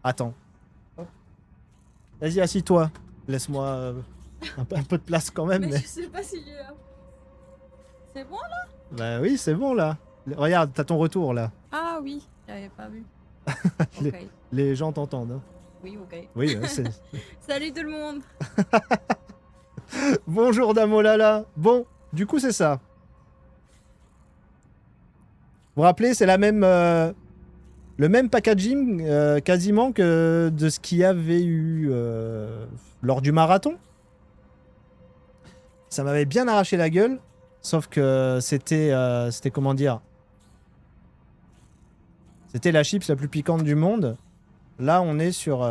Attends. Vas-y, assis-toi. Laisse-moi un peu de place quand même. Mais je sais pas si j'ai... C'est bon là? Bah oui, c'est bon là. Regarde, t'as ton retour là. Ah oui, j'avais pas vu. Les- Ok. Les gens t'entendent. Hein. Oui, ok. Oui, c'est... Salut tout le monde. Bonjour Damolala. Bon, du coup c'est ça. Vous vous rappelez, c'est la même... le même packaging quasiment que de ce qu'il y avait eu lors du marathon. Ça m'avait bien arraché la gueule. Sauf que c'était comment dire? C'était la chips la plus piquante du monde. Là, on est sur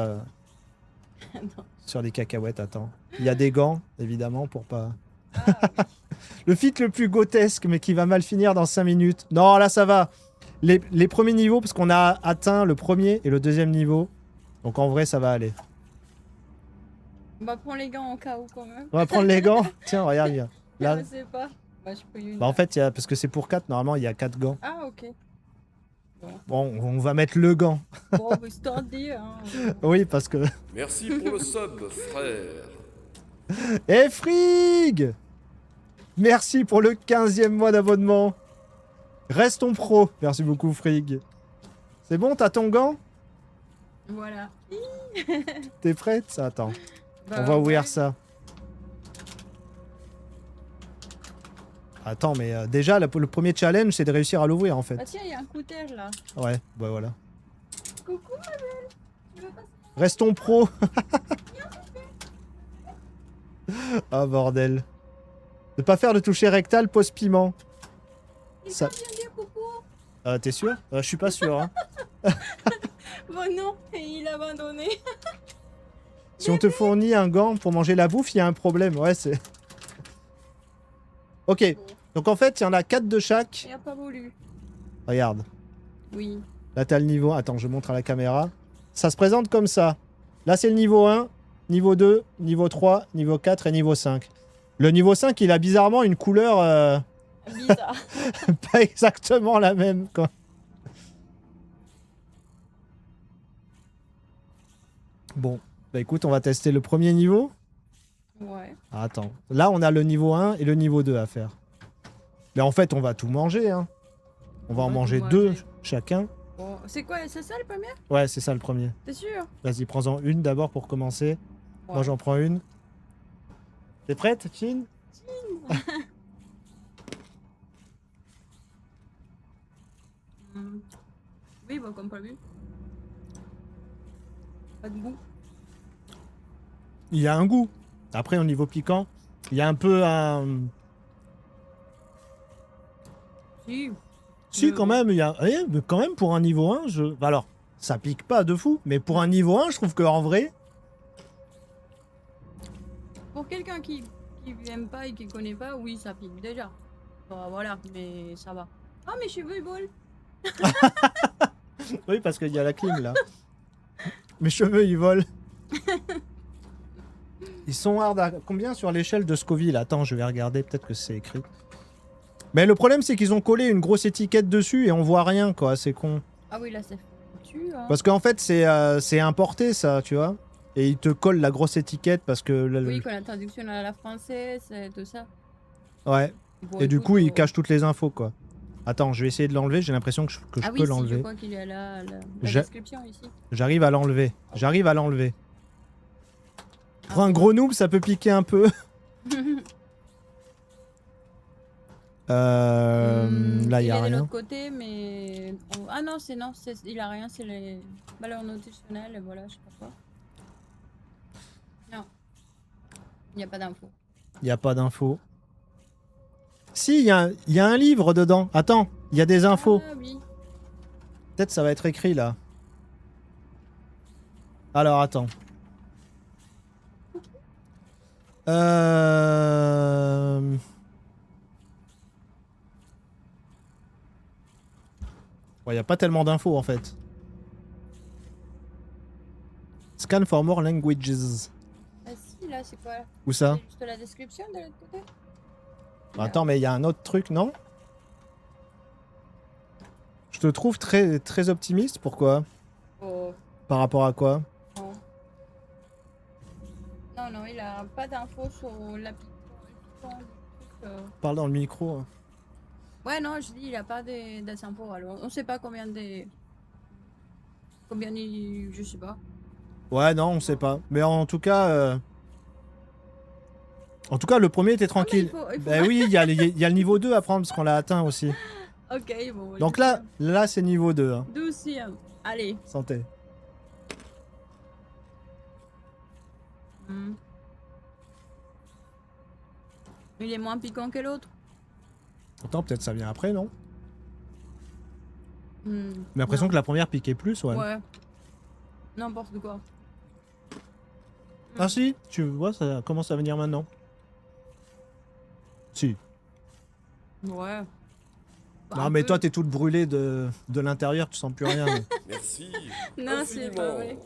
sur des cacahuètes. Attends, il y a des gants évidemment pour pas. Ah oui. Le feat le plus grotesque, mais qui va mal finir dans 5 minutes. Non, là ça va. Les premiers niveaux, parce qu'on a atteint le premier et le deuxième niveau. Donc en vrai, ça va aller. On va prendre les gants en cas où quand même. On va prendre les gants. Tiens, regarde, là. Je sais pas. Bah, je peux y Bah, en fait, parce que c'est pour 4, normalement, il y a 4 gants. Ah ok. Bon, on va mettre le gant. Bon, bah, histoire de dire. Hein. Oui, parce que... Merci pour le sub, frère. Eh Frig! Merci pour le 15e mois d'abonnement. Restons pro. Merci beaucoup, Frig. C'est bon, t'as ton gant? Voilà. T'es prête? Attends, Bah, on va ouvrir ouais. ça. Attends, mais déjà, le premier challenge, c'est de réussir à l'ouvrir, en Ah fait. tiens, il y a un couteau là. Ouais, bah voilà. Coucou ma belle. Tu veux pas... Restons pro. Ah, bordel. Ne pas faire de toucher rectal post-piment. Il Ça- va bien dire coucou. T'es sûr? Je suis pas sûr, hein. Bon non, et il a abandonné. Si on te fournit un gant pour manger la bouffe, il y a un problème. Ouais, c'est... Ok. Donc en fait, il y en a 4 de chaque. Il a pas voulu. Regarde. Oui. Là, t'as le niveau... Attends, je montre à la caméra. Ça se présente comme ça. Là, c'est le niveau 1, niveau 2, niveau 3, niveau 4 et niveau 5. Le niveau 5, il a bizarrement une couleur Bizarre. pas exactement la même, quoi. Bon. Bah écoute, on va tester le premier niveau. Ouais. Ah, attends. Là, on a le niveau 1 et le niveau 2 à faire. Mais en fait, on va tout manger, hein. On va en va manger tout 2 manger. chacun. Bon, c'est quoi? C'est ça le premier? Ouais, c'est ça le premier. T'es sûr? Vas-y, prends-en une d'abord pour commencer. Moi, Ouais. j'en prends une. T'es prête, Chin? Hmm. Oui, bah comme prévu. Pas de goût. Il y a un goût. Après, au niveau piquant, il y a un peu un... Si. Si, Mais quand bon. même, il y a... Eh, mais quand même, pour un niveau 1, je... Alors, ça pique pas de fou, mais pour un niveau 1, je trouve qu'en vrai... Pour quelqu'un qui aime pas et qui connaît pas, oui, ça pique déjà. Bah, voilà, mais ça va. Ah, mes cheveux ils volent. Oui, parce qu'il y a la clim, là. Mes cheveux, ils volent. Ils sont hard à... Combien sur l'échelle de Scoville? Attends, je vais regarder, peut-être que c'est écrit. Mais le problème, c'est qu'ils ont collé une grosse étiquette dessus et on voit rien, quoi. C'est con. Ah oui, là c'est foutu. Hein. Parce qu'en fait, c'est importé, ça, tu vois. Et ils te collent la grosse étiquette parce que... Oui, quand la traduction à la française, tout ça. Ouais. Bon, Et du écoute, coup, ils cachent toutes les infos, quoi. Attends, je vais essayer de l'enlever. J'ai l'impression que je Ah peux oui, si, je l'enlever. crois qu'il y a la Je- description ici. J'arrive à l'enlever. J'arrive à l'enlever. Pour Ah un bon. gros noob, ça peut piquer un peu. Là, il y a est de rien. l'autre côté, mais... Ah non, il a rien, c'est les valeurs nutritionnelles, et voilà, je sais pas quoi. Non. Il n'y a pas d'infos. Il n'y a pas d'infos. Si, il y a un livre dedans. Attends, il y a des infos. Ah oui. Peut-être ça va être écrit, là. Alors, attends. Il n'y a pas tellement d'infos, en fait. Scan for more languages. Ah si, là, c'est quoi? Où ça? C'est juste la description de l'autre côté? Attends, mais il y a un autre truc, non? Je te trouve très, très optimiste, pourquoi? Oh. Par rapport à quoi? Non. Non, il a pas d'infos sur la piquant, le truc. Parle dans le micro. Hein. Ouais, non, je dis, il a pas des infos. Alors, on sait pas combien de. Combien il. Je sais pas. Ouais, non, on sait pas. Mais en tout cas... En tout cas, le premier était tranquille. il faut- Bah oui, il y a le niveau 2 à prendre parce qu'on l'a atteint aussi. Ok, bon. Donc là c'est niveau 2. Hein. Douzième. Allez. Santé. Hmm. Il est moins piquant que l'autre. Attends, peut-être ça vient après, non? Hmm. J'ai l'impression que la première piquait plus, ouais. Ouais. N'importe quoi. Ah si, tu vois, ça commence à venir maintenant. Si. Ouais. Non, mais toi, t'es toute brûlée de l'intérieur, tu sens plus rien. mais- Merci. Non, c'est pas vrai.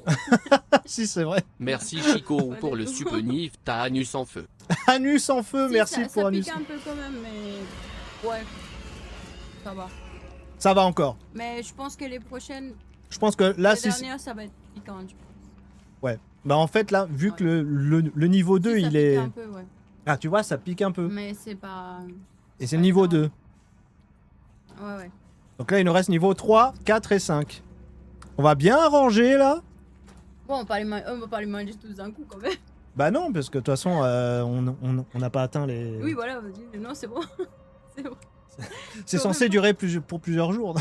si, c'est vrai. Merci Chico Pas pour du le tout. suppenif, t'as anus en feu. Anus en feu, Si, merci ça, pour ça Anus. pique un peu quand même, mais. Ouais. Ça va. Ça va encore. Mais je pense que les prochaines. Je pense que là, les si. dernières, ça va être piquant, je pense. Ouais. Bah, en fait, là, vu Ouais. que le niveau 2, Si, ça il pique est. un peu, ouais. Ah, tu vois, ça pique un peu. Mais c'est pas. Et c'est le niveau 2. Ouais, ouais. Donc là, il nous reste niveau 3, 4 et 5. On va bien ranger là. Bon, on va pas les manger tous d'un coup quand même. Bah non, parce que de toute façon, on n'a pas atteint les... Oui, voilà, vas-y. Non, c'est bon. C'est bon. C'est censé durer pour plusieurs jours.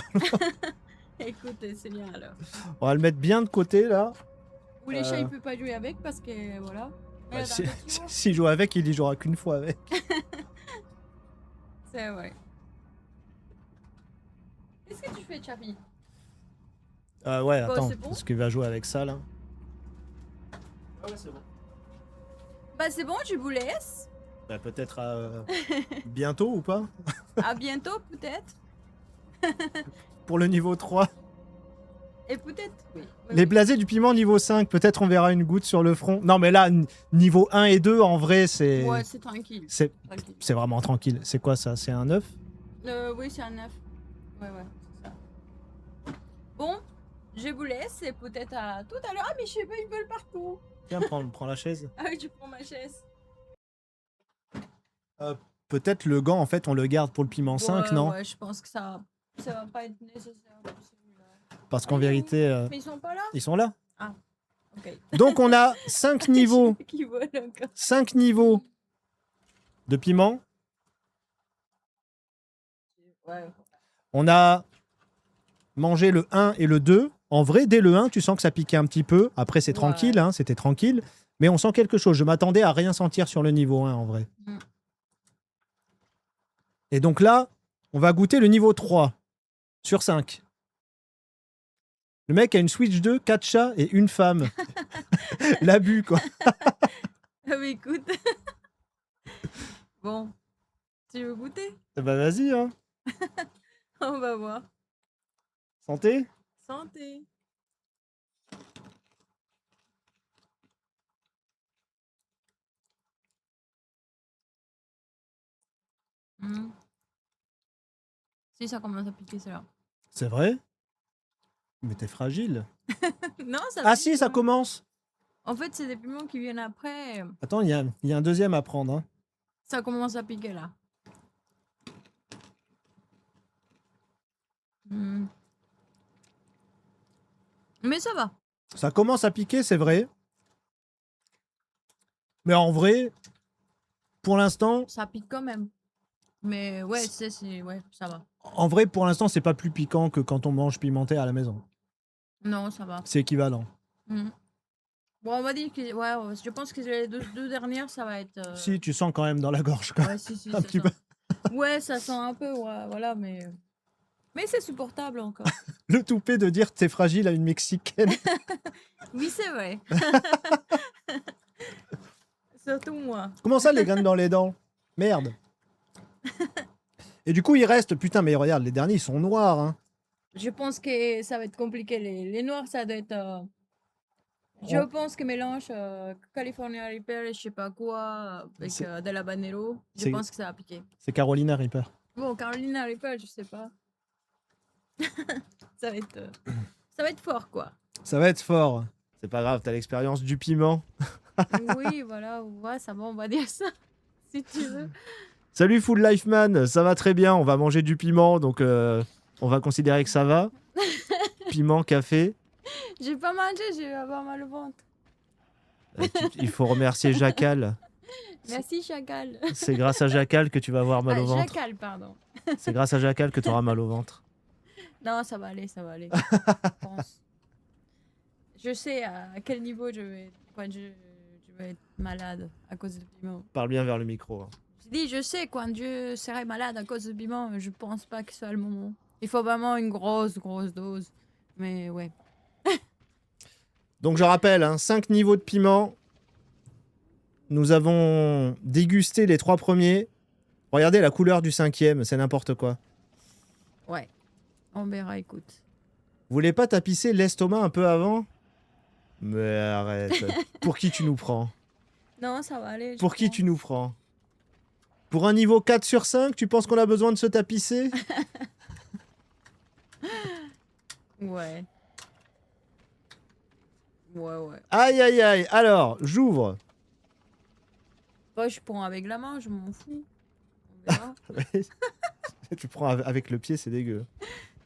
Écoute, c'est bien alors. On va le mettre bien de côté là. Ou les chats, il peut pas jouer avec parce que voilà. Bah, Regarde, tu vois, S'il joue avec, il y jouera qu'une fois avec. c'est vrai. Qu'est-ce que tu fais, Chapi? Ouais, Bon, attends, c'est bon parce qu'il va jouer avec ça là. Ah ouais, c'est bon. Bah, c'est bon, je vous laisse. Bah, peut-être bientôt ou pas? À bientôt, peut-être. Pour le niveau 3. Et peut-être, oui. Oui, Les oui. blasés du piment niveau 5, peut-être on verra une goutte sur le front. Non mais là, niveau 1 et 2, en vrai, c'est... Ouais, c'est tranquille. C'est Tranquille. c'est vraiment tranquille. C'est quoi ça? C'est un 9? Oui, c'est un 9. Ouais, c'est ça. Bon, je vous laisse et peut-être à tout à l'heure. Ah, mais je sais pas, ils veulent partout. Tiens, prends la chaise. Ah oui, je prends ma chaise. Peut-être le gant, en fait, on le garde pour le piment 5, Ouais, non? Ouais, je pense que ça va pas être nécessaire pour celui-là. Parce qu'en Ah, vérité, Mais ils sont pas là? ils sont là. Ok. Donc on a 5 niveaux. Qui volent encore. 5 niveaux de piment. Ouais. On a mangé le 1 et le 2. En vrai, dès le 1, tu sens que ça piquait un petit peu. Après, c'est Ouais. tranquille, hein, c'était tranquille. Mais on sent quelque chose. Je m'attendais à rien sentir sur le niveau 1, en vrai. Mm. Et donc là, on va goûter le niveau 3 sur 5. Le mec a une Switch 2, 4 chats et une femme. L'abus, quoi. Ah, mais écoute. Bon. Tu veux goûter? Bah vas-y, hein. On va voir. Santé. Santé. Hmm. Si, ça commence à piquer, c'est là. C'est vrai? Mais t'es fragile. Non, ça Ah pique, si, ça hein. commence. En fait, c'est des piments qui viennent après. Attends, il y a un deuxième à prendre. Hein. Ça commence à piquer là. Hmm. Mais ça va. Ça commence à piquer, c'est vrai. Mais en vrai, pour l'instant, Ça pique quand même. Mais ouais, ouais, ça va. c'est pas plus piquant que quand on mange pimenté à la maison. Non, ça va. C'est équivalent. Hmm. Bon, on va dire que ouais, je pense que les deux dernières, ça va être. Si, tu sens quand même dans la gorge. Quoi. Ouais, si, un ça petit sent. peu. Ouais, ça sent un peu, ouais, voilà, mais c'est supportable encore. Le toupet de dire que t'es fragile à une Mexicaine. Oui, c'est vrai. Surtout moi. Comment ça, les graines dans les dents? Merde. Et du coup, il reste... Putain, mais regarde, les derniers, ils sont noirs. Hein. Je pense que ça va être compliqué. Les noirs, ça doit être. Je pense que mélange California Reaper et je sais pas quoi avec de l'habanero. Je C'est- pense que ça va piquer. C'est Carolina Reaper. Bon, Carolina Reaper, je sais pas. ça va être fort, quoi. Ça va être fort. C'est pas grave, t'as l'expérience du piment. Oui, voilà, ouais, ça va, on va dire ça, si tu veux. Salut Full Life Man, ça va très bien. On va manger du piment, donc on va considérer que ça va. Piment, café. J'ai pas mangé, je vais avoir mal au ventre. Il faut remercier Jacal. Merci, Chacal. C'est grâce à Jacal que tu vas avoir mal Ah, au ventre. Chacal, pardon. C'est grâce à Jacal que tu auras mal au ventre. Non, ça va aller, ça va aller. Je pense. Je sais à quel niveau je vais être malade à cause du piment. Parle bien vers le micro. Hein. Je dis, je sais quand je serai malade à cause du piment, mais je pense pas que ce soit le moment. Il faut vraiment une grosse dose. Mais ouais. Donc je rappelle, hein, 5 niveaux de piment. Nous avons dégusté les 3 premiers. Regardez la couleur du 5e, c'est n'importe quoi. Ouais. On verra, écoute. Vous voulez pas tapisser l'estomac un peu avant? Mais arrête. Pour qui tu nous prends? Non, ça va aller. Pour qui tu nous prends? Pour un niveau 4 sur 5, tu penses qu'on a besoin de se tapisser? Ouais. Ouais. Aïe aïe aïe. Alors, j'ouvre. Moi, je prends avec la main, je m'en fous. On verra. Tu prends avec le pied, c'est dégueu.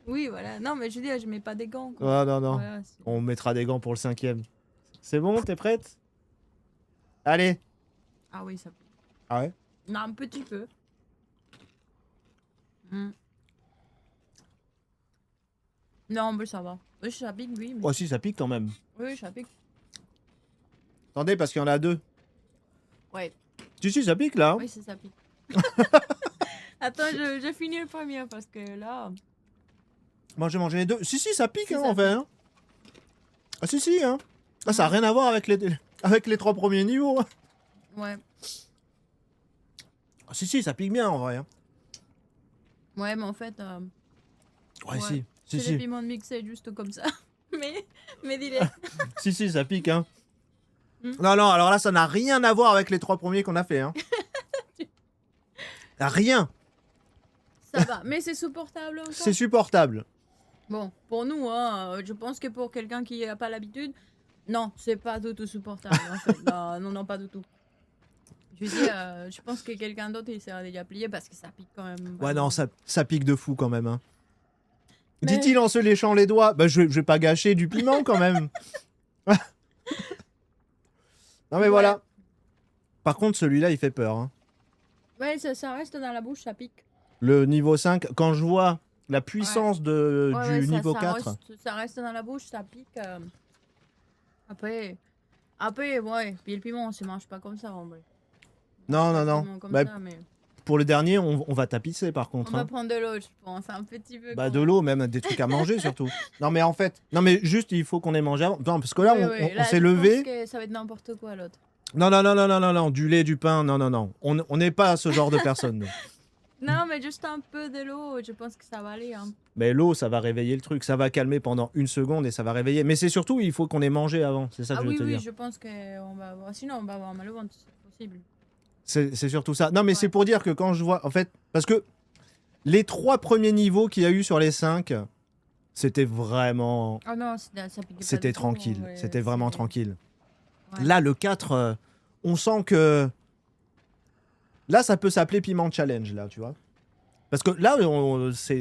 Oui, voilà. Non, mais je veux dire, je mets pas des gants. Quoi. Oh, non, non. Voilà, c'est- On mettra des gants pour le 5e. C'est bon, t'es prête? Allez. Ah oui, ça pique. Ah ouais? Non, un petit peu. Hmm. Non, mais ça va. Oui, ça pique, oui. Mais... Oh si, ça pique quand même. Oui, ça pique. Attendez, parce qu'il y en a 2. Ouais. Si, ça pique là. Hein. Oui, ça pique. Attends, je finis le premier parce que là... Moi, j'ai mangé les 2. Si, ça pique, Si, hein, ça en fait. Hein. Ah, si, hein. Ah, ça n'a rien à voir avec les 3 premiers niveaux. Hein. Ouais. Ah, si, ça pique bien, en vrai. Hein. Ouais, mais en fait... Ouais, Ouais. si. c'est des piments mixés juste comme ça. mais dis-les. Si, ça pique, hein. Hmm. Non, alors là, ça n'a rien à voir avec les 3 premiers qu'on a fait, hein. Rien. Ça va, mais c'est supportable encore. C'est supportable. Bon, pour nous, hein, je pense que pour quelqu'un qui n'a pas l'habitude, non, c'est pas du tout supportable. En fait. Non, pas du tout. Je veux dire, je pense que quelqu'un d'autre, il sera déjà plié parce que ça pique quand même. Ouais, non, vraiment. ça pique de fou quand même, hein. Mais- Dit-il en se léchant les doigts. Bah, je vais pas gâcher du piment quand même. Non, mais Ouais. voilà. Par contre, celui-là, il fait peur. Hein. Ouais, ça reste dans la bouche, ça pique. Le niveau 5, quand je vois la puissance Ouais, du ouais, niveau ça 4. ça reste dans la bouche, ça pique. Après, ouais. Puis le piment, on se mange pas comme ça, en vrai. Non, Pas non, non. vraiment comme Bah, ça, mais pour le dernier, on va tapisser par on contre. va Hein. prendre de l'eau, je pense, un petit peu. Bah, quand de l'eau, même des trucs à manger surtout. Non, mais en fait, juste, il faut qu'on ait mangé avant. Non, parce que là, Oui, on là, s'est je levé. pense que ça va être n'importe quoi, l'autre. Non, du lait, du pain, non. On n'est pas ce genre de personne, nous. Non, mais juste un peu de l'eau, je pense que ça va aller. Hein. Mais l'eau, ça va réveiller le truc. Ça va calmer pendant 1 seconde et ça va réveiller. Mais c'est surtout, il faut qu'on ait mangé avant. C'est ça que Ah je veux oui, te dire. je pense qu'on va avoir. Sinon, on va avoir mal au ventre, c'est possible. C'est surtout ça. Non, mais Ouais. c'est pour dire que quand je vois. En fait, parce que les 3 premiers niveaux qu'il y a eu sur les 5, c'était vraiment. Ah non, ça piquait pas C'était du tout, tranquille. ouais, C'était vraiment c'est- tranquille. Ouais. Là, le 4, on sent que. Là, ça peut s'appeler Piment Challenge, là, tu vois. Parce que là,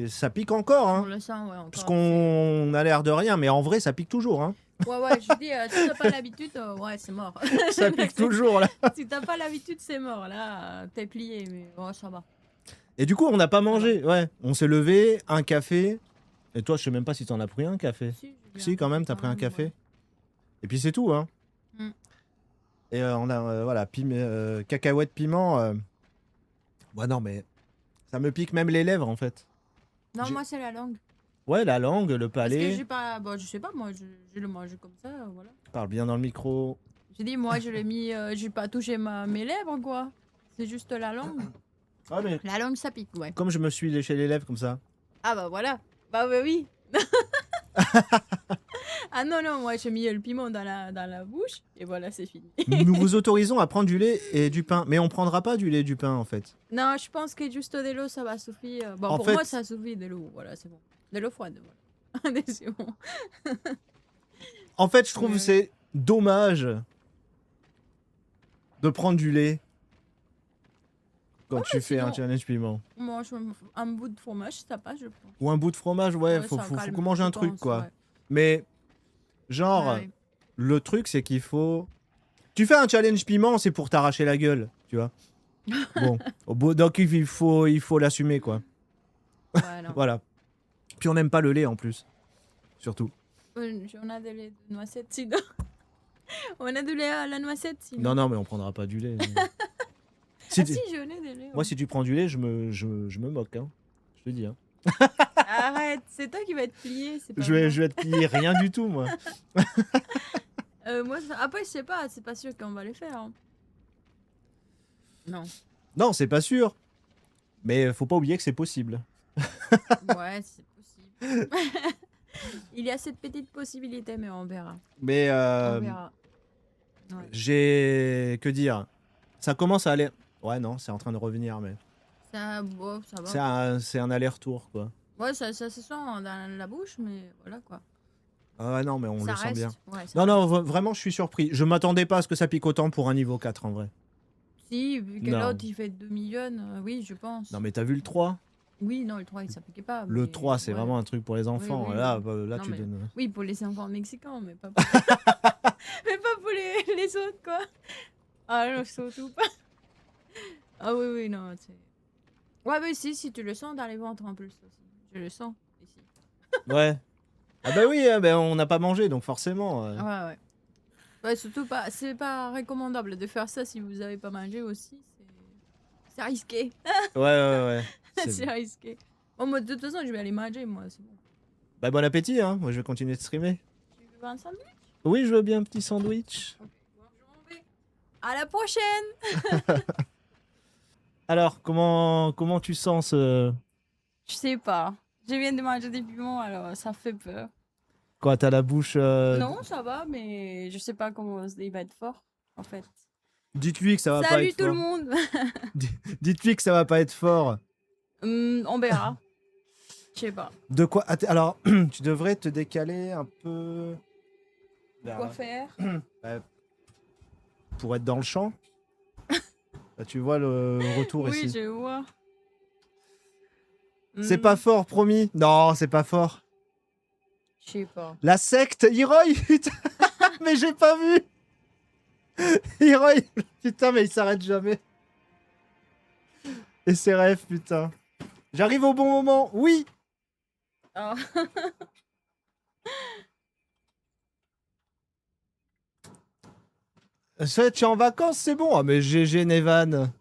ça pique encore, On hein. le sent, ouais, encore. Parce qu'on a l'air de rien, mais en vrai, ça pique toujours, hein. Ouais, je dis, si t'as pas l'habitude, ouais, c'est mort. Ça pique toujours, là. Si t'as pas l'habitude, c'est mort. Là, t'es plié, mais bon, ça va. Et du coup, on n'a pas mangé. Ouais, on s'est levé, un café. Et toi, je sais même pas si t'en as pris un café. Si, j'ai bu Si, quand même, t'as pris un café. ouais. Et puis c'est tout, hein. Mm. Et on a, voilà, cacahuète piment. Ouais, non, mais ça me pique même les lèvres, en fait. Non, J'ai- moi, c'est la langue. Ouais, la langue, le Parce que palais. j'ai pas. Bon, je sais pas, moi, je le mange comme ça, voilà. Parle bien dans le micro. J'ai dit, moi, je l'ai mis. J'ai pas touché mes lèvres, quoi. C'est juste la langue. Ah, mais La langue, ça pique, ouais. comme je me suis léché les lèvres comme ça. Ah, bah voilà. Bah, oui. Ah non, moi, j'ai mis le piment dans la bouche, et voilà, c'est fini. Nous vous autorisons à prendre du lait et du pain. Mais on prendra pas du lait et du pain, en fait. Non, je pense que juste de l'eau, ça va suffire. Bon, En pour fait- moi, ça suffit de l'eau. Voilà, c'est bon. De l'eau froide, voilà. C'est bon. En fait, je trouve Ouais. c'est dommage de prendre du lait quand tu fais un sinon- challenge piment. Moi, un bout de fromage, ça passe, je pense. Ou un bout de fromage, ouais, Ouais, faut, ça faut calme, qu'on mange je un truc, pense, quoi. ouais. Mais, genre, Ouais. le truc, c'est qu'il faut... Tu fais un challenge piment, c'est pour t'arracher la gueule, tu vois. Bon, donc il faut l'assumer, quoi. Ouais, non. Voilà. Puis on n'aime pas le lait, en plus. Surtout. On a des laits de noisettes, sinon. On a du lait à la noisette, sinon. Non, non, mais on prendra pas du lait. Si Ah tu- si, j'en ai des laits. Moi, si tu prends du lait, je me moque, hein. Je te dis, hein. Arrête, c'est toi qui vas être plié, c'est pas Je vais être plié, rien du tout, moi. moi, après, je sais pas, c'est pas sûr qu'on va les faire. hein. Non. Non, c'est pas sûr. Mais faut pas oublier que c'est possible. Ouais, c'est possible. Il y a cette petite possibilité, mais on verra. Mais On verra. Ouais. j'ai... Que dire? Ça commence à aller... Ouais, non, c'est en train de revenir, mais... Ça, bon, ça va. C'est un aller-retour, quoi. Ouais, ça se sent dans la bouche, mais voilà quoi. Ah ouais, non, mais on ça le sent reste. bien. Ouais, ça Non, non, reste. vraiment, je suis surpris. Je m'attendais pas à ce que ça pique autant pour un niveau 4, en vrai. Si, vu que Non. l'autre il fait 2 millions, oui, je pense. Non, mais t'as vu le 3? Oui, non, le 3 il s'appliquait pas. Le mais 3, c'est ouais. vraiment un truc pour les enfants. oui, là, oui. là Non, tu mais- donnes... Oui, pour les enfants mexicains, mais pas pour, mais pas pour les autres, quoi. Ah non, surtout pas. Ah oui, oui, non, c'est... Ouais, mais si tu le sens dans les ventres en plus aussi. Je le sens, ici. Ouais. Ah bah oui, ben on n'a pas mangé, donc forcément... Ouais, ouais. Ouais, surtout pas... C'est pas recommandable de faire ça si vous avez pas mangé aussi. C'est risqué. Ouais, ouais, ouais. C'est risqué. Bon, moi, de toute façon, je vais aller manger, moi, c'est bon. Bah bon appétit, hein. Moi, je vais continuer de streamer. Tu veux un sandwich? Oui, je veux bien un petit sandwich. Ok, bon, je m'en vais. À la prochaine! Alors, comment tu sens ce... Je sais pas. Je viens de manger des piments, alors ça fait peur. Quoi, t'as la bouche... Non, ça va, mais je sais pas comment il va être fort, en fait. Dites-lui que ça va pas Salut être tout le fort. monde! Dites-lui que ça va pas être fort. On verra. Je sais pas. De quoi... Alors, tu devrais te décaler un peu... vers Quoi là, faire? pour être dans le champ. Là, tu vois le retour Oui, ici. je vois. C'est pas fort, promis. Non, c'est pas fort. Je sais pas. La secte, Hiroy, putain. Mais j'ai pas vu. Hiroy, putain, mais il s'arrête jamais. Et ses rêves, putain. J'arrive au bon moment, oui. Oh. Ça, tu es en vacances, c'est bon. Ah, mais GG Nevan.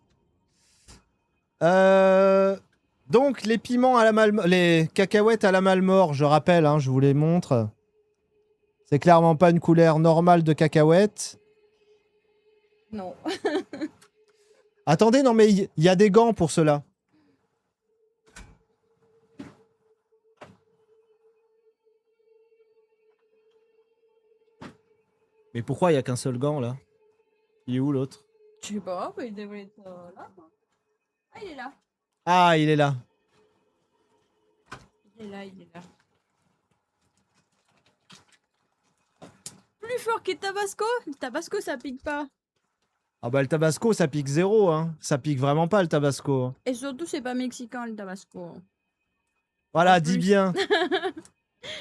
Donc, les piments à la les cacahuètes à la malmort, je rappelle, hein, je vous les montre. C'est clairement pas une couleur normale de cacahuète. Non. Attendez, non, mais il y a des gants pour cela. Mais pourquoi il y a qu'un seul gant là? Il est où l'autre? Je sais pas, mais il devrait être là. Quoi. Ah, il est là. Ah, il est là. Il est là, il est là. Plus fort que Tabasco? Le Tabasco, ça pique pas. Ah bah le Tabasco, ça pique zéro, hein. Ça pique vraiment pas le Tabasco. Hein. Et surtout, c'est pas mexicain, le Tabasco. Voilà, En dis plus. bien.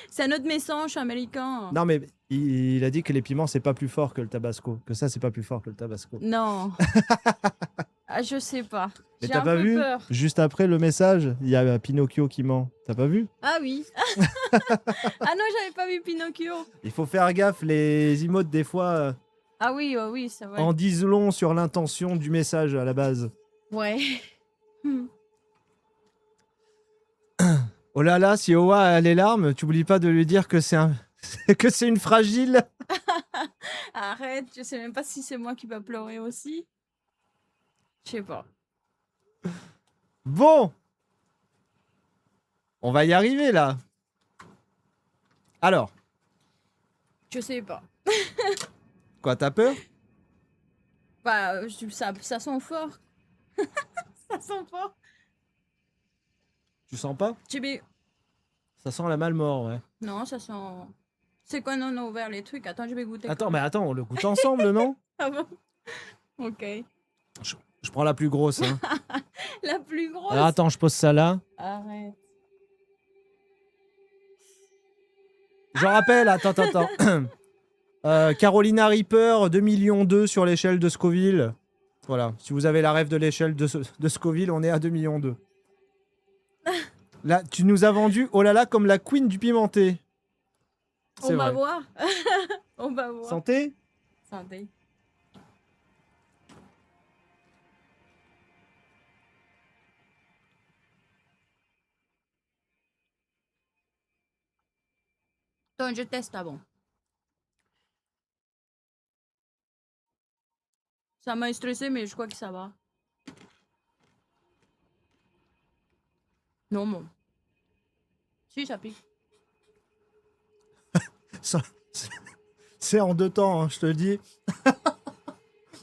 C'est un autre message américain. Non mais il a dit que les piments c'est pas plus fort que le Tabasco. Que ça c'est pas plus fort que le Tabasco. Non. Ah, je sais pas. Mais J'ai t'as un pas peu vu? peur. Juste après le message, il y a Pinocchio qui ment. T'as pas vu? Ah oui. Ah non, j'avais pas vu Pinocchio. Il faut faire gaffe, les emotes des fois Ah oui, oh oui, ça va. en disent long sur l'intention du message à la base. Ouais. Oh là là, si Owa a les larmes, tu oublies pas de lui dire que c'est que c'est une fragile. Arrête, je sais même pas si c'est moi qui va pleurer aussi. Je sais pas. Bon, on va y arriver là. Alors, Je sais pas. quoi, t'as peur? Bah, ça sent fort. Ça sent fort. Tu sens pas? J'ai mis... Ça sent la malmort, ouais. Non, ça sent... C'est quoi, non, on a ouvert les trucs. Attends, je vais goûter. Attends, mais attends, on le goûte ensemble, non? Ah bon? Ok. Je prends la plus grosse. Hein. La plus grosse. Alors attends, je pose ça là. Arrête. Je rappelle, attends. Carolina Reaper, 2,2 millions sur l'échelle de Scoville. Voilà, si vous avez la rêve de l'échelle de Scoville, on est à 2,2 millions. Là, tu nous as vendu, oh là là, comme la queen du pimenté. C'est On va vrai. voir. On va voir. Santé? Santé. Attends, je teste avant. Ça m'a stressé, mais je crois que ça va. Non, bon. Si, ça pique. Ça, c'est en 2 temps, hein, je te le dis.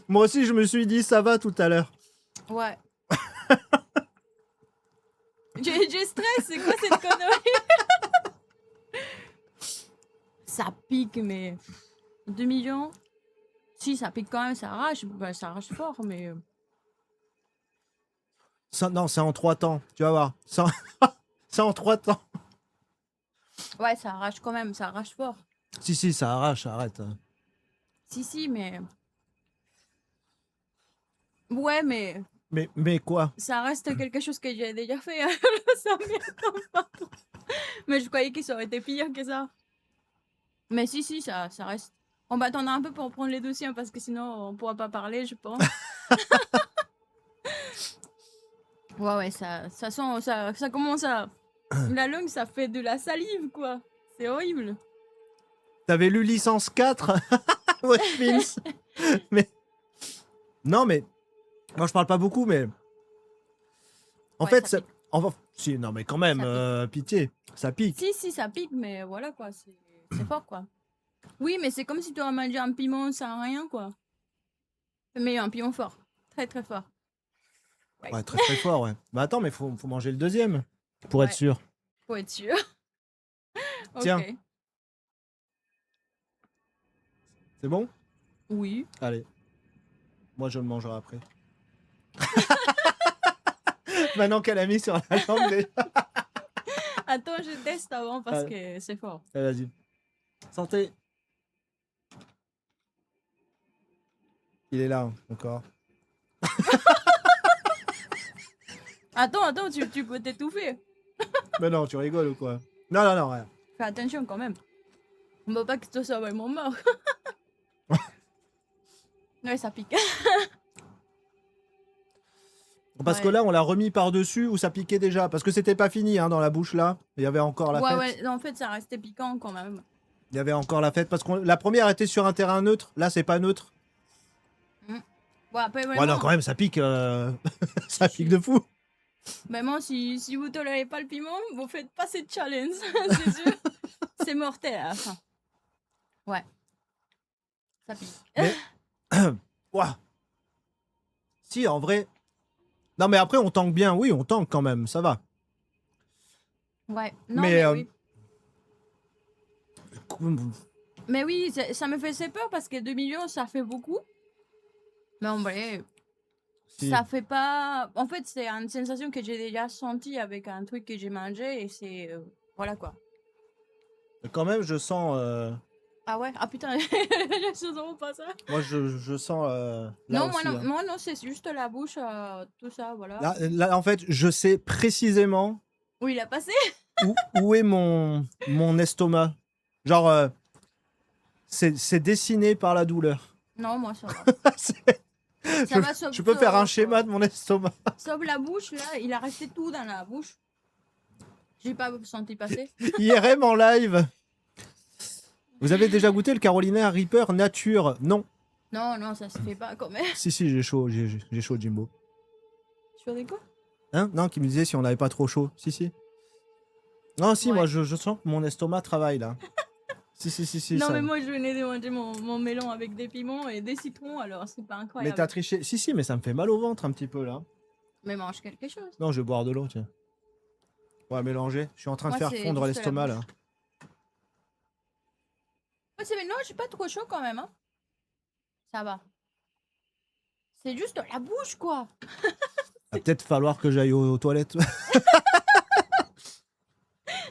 Moi aussi, je me suis dit, ça va tout à l'heure. Ouais. J'ai stress, c'est quoi cette connerie? Ça pique, mais 2 millions. Si, ça pique quand même, ça arrache. Bah, ça arrache fort, mais. Non, c'est en 3 temps, tu vas voir. C'est en 3 temps. Ouais, ça arrache quand même, ça arrache fort. Si, ça arrache, arrête. Si, mais. Ouais, mais Mais quoi? ça reste quelque chose que j'ai déjà fait. Alors ça m'étonne pas trop. Mais je croyais que ça aurait été pire que ça. Mais si, ça reste. On va attendre un peu pour prendre les dossiers hein, parce que sinon on pourra pas parler, je pense. Ouais, ça sent, ça commence à. La langue, ça fait de la salive, quoi. C'est horrible. T'avais lu licence 4 Watchmins. Mais. Non, mais. Moi, je parle pas beaucoup, mais. En Ouais, fait, ça ça. Enfin, si, non, mais quand même, Ça pitié. Ça pique. Si, ça pique, mais voilà, quoi. C'est fort, quoi. Oui, mais c'est comme si tu aurais mangé un piment sans rien, quoi. Mais un piment fort. Très, très fort. Ouais, très très fort, ouais. Bah attends, mais faut manger le deuxième. Pour être Ouais. sûr. Faut être sûr. Tiens. Ok. C'est bon? Oui. Allez. Moi, je le mangerai après. Maintenant qu'elle a mis sur la langue, déjà. Attends, je teste avant parce Ouais. que c'est fort. Allez, vas-y. Santé. Il est là, hein, encore. Attends, tu peux t'étouffer. Mais non, tu rigoles ou quoi? Non, rien. Fais attention quand même. On veut pas que tout soit vraiment mort. Ouais, ça pique. Parce que Ouais. là, on l'a remis par-dessus où ça piquait déjà. Parce que c'était pas fini hein, dans la bouche là. Il y avait encore la fête. Ouais, en fait, ça restait piquant quand même. Il y avait encore la fête. Parce que la première était sur un terrain neutre. Là, c'est pas neutre. Ouais, après, Ouais, vraiment, non, quand même, ça pique. Ça pique de fou. vraiment si vous tolérez pas le piment, vous faites pas cette challenge. C'est sûr. C'est mortel à la fin. Ouais. Ça pique. Mais. Ouah. Si, en vrai. Non, mais après, on tanque bien. Oui, on tanque quand même. Ça va. Ouais. Non, Mais, mais oui. Mais oui, ça me faisait peur parce que 2 millions, ça fait beaucoup. Mais en vrai, Si. ça fait pas. En fait, c'est une sensation que j'ai déjà sentie avec un truc que j'ai mangé et c'est. Voilà quoi. Quand même, je sens. Ah ouais? Ah putain, je sens vraiment pas ça. Moi, je sens. Là Non, aussi, hein. moi non, c'est juste la bouche, tout ça, voilà. Là, en fait, je sais précisément Où il a passé? où est mon estomac. Genre, c'est dessiné par la douleur. Non, moi ça va. je, va, sauf- je peux faire un sauf, schéma de mon estomac. Sauf la bouche, là, il a resté tout dans la bouche. J'ai pas senti passer. IRM en live. Vous avez déjà goûté le Carolina Reaper nature? Non. Non, ça se fait pas quand même. Si, j'ai chaud, j'ai chaud, Jimbo. Tu faisais quoi? Hein? Non, qui me disait si on n'avait pas trop chaud. Si. Non, si, Ouais. moi, je sens que mon estomac travaille, là. Si. Non, ça... mais moi je venais de manger mon melon avec des piments et des citrons, alors c'est pas Mais incroyable. t'as triché. Si, mais ça me fait mal au ventre un petit peu, là. Mais mange quelque chose. Non, je vais boire de l'eau, tiens. Ouais, mélanger. Je suis en train de Moi, faire c'est fondre juste la l'estomac, là. bouche. Non, je suis pas trop chaud quand même. Hein. Ça va. C'est juste la bouche, quoi. Va peut-être falloir que j'aille aux toilettes.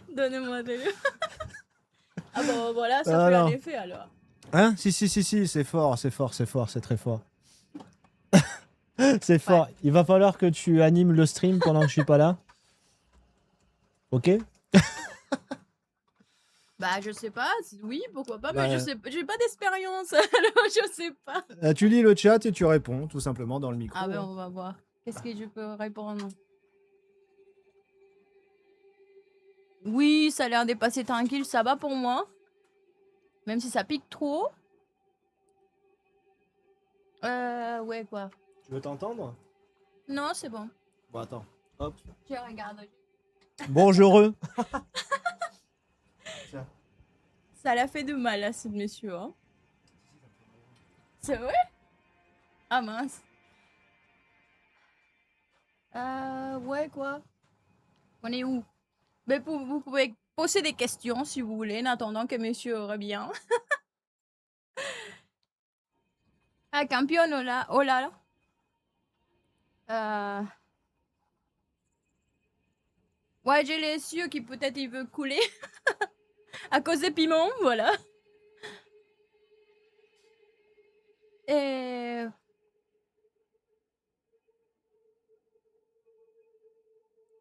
Donnez-moi de l'eau. Ah bon, voilà, ça Ah, fait un non. effet alors. Hein? Si, c'est fort, c'est très fort. C'est fort. Il va falloir que tu animes le stream pendant que je suis pas là. Ok? Bah, je sais pas. Oui, pourquoi pas, Bah, mais je sais pas. J'ai pas d'expérience, alors je sais pas. Tu lis le chat et tu réponds tout simplement dans le micro. Ah ben, on va voir. Qu'est-ce que je peux répondre? Oui, ça a l'air de passer tranquille, ça va pour moi. Même si ça pique trop. Ouais, quoi. Tu veux t'entendre? Non, c'est bon. Bon, attends. Hop. Je regarde. Bonjour. Ça l'a fait de mal à ce monsieur, hein. C'est vrai? Ah mince. Ouais, quoi. On est où? Mais vous pouvez poser des questions si vous voulez, en attendant que monsieur revient. Ah, campion, hola, hola. Ouais, j'ai les yeux qui peut-être il veut couler. À cause des piments, voilà. Et...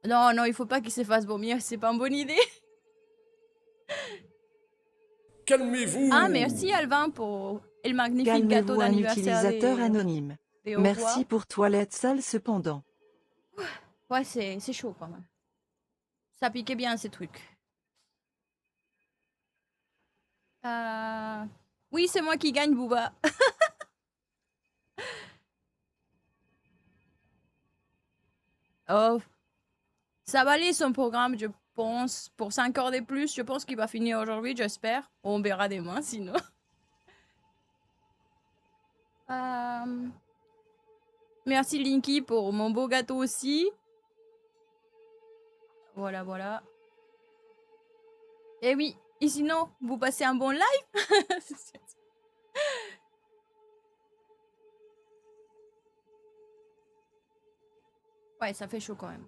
Non, non, il faut pas qu'il se fasse vomir, c'est pas une bonne idée. Calmez-vous. Ah, merci Alvin pour le magnifique gâteau Calmez-vous, un d'anniversaire utilisateur anonyme. des Merci pour toilette sale cependant. Ouais, c'est chaud quand même. Ça piquait bien ces trucs. Oui, c'est moi qui gagne, Booba. Oh, ça va aller son programme, je pense. Pour 5 heures de plus, je pense qu'il va finir aujourd'hui, j'espère. On verra demain sinon. Merci Linky pour mon beau gâteau aussi. Voilà, voilà. Et oui, et sinon, vous passez un bon live? Ouais, ça fait chaud quand même.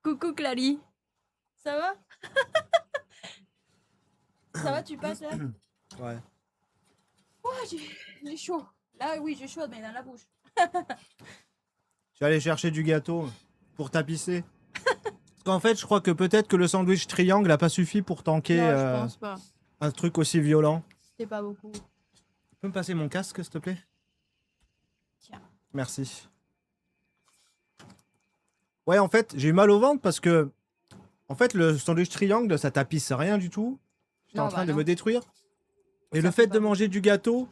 Coucou Clary. Ça va? Ça va, tu passes là? Ouais. Oh, j'ai chaud. Là, oui, j'ai chaud, mais dans la bouche. Je vais aller chercher du gâteau pour tapisser. Parce qu'en fait, je crois que peut-être que le sandwich triangle a pas suffi pour tanker Non, je pense pas. un truc aussi violent. C'était pas beaucoup. Tu peux me passer mon casque, s'il te plaît? Tiens. Merci. Ouais, en fait, j'ai eu mal au ventre parce que, en fait, le sandwich triangle, ça tapisse rien du tout. J'étais Non, en train bah de non. me détruire. Et Ça le fait fait pas de beaucoup. manger du gâteau,